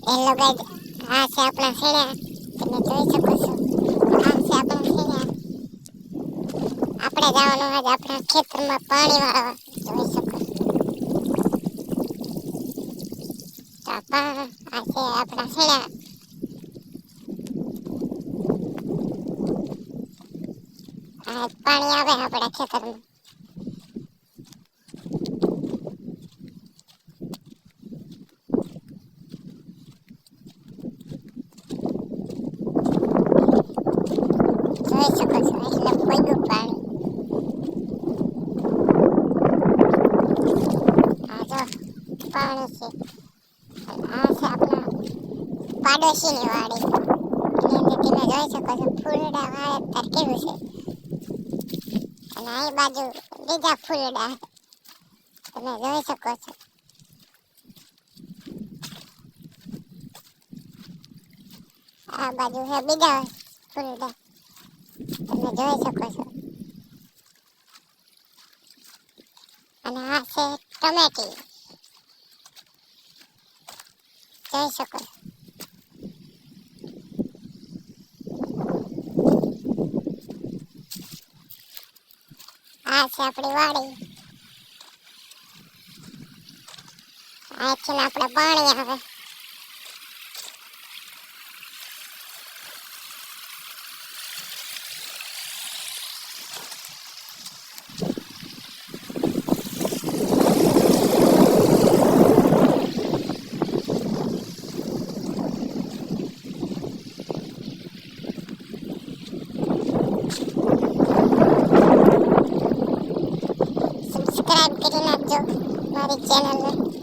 Hello guys, આ છે આપણા શેણા. તમે જોઈ શકો છો, આ છે આપણા શેણા. આપણે જવાનું આજ આપણા ખેતરમાં પાણી વાળવા. જોઈ શકો છો. આ છે આપણા શેણા. આ પાણી આવે આપણા ખેતરમાં. જોઈ શકો છો, એટલે પડ્યું પાણી. આ જો પાણી છે. આ છે આપણા પાડોશીની વાડી. એની અંદર તમે જોઈ શકો છો, ફૂલડા વાવેતર કેવું છે. અને આ બાજુ બીજા ફૂલડા તમે જોઈ શકો છો. આ બાજુ છે બીજા ફૂલડા તમે જોઈ શકો છો. અને આ છે ટમેટી જોઈ શકો છો. આ છે આપણી વાડી. અહીંથી આપણે પાણી આવે. સબસ્ક્રાઇબ કરી નાખજો મારી ચેનલને.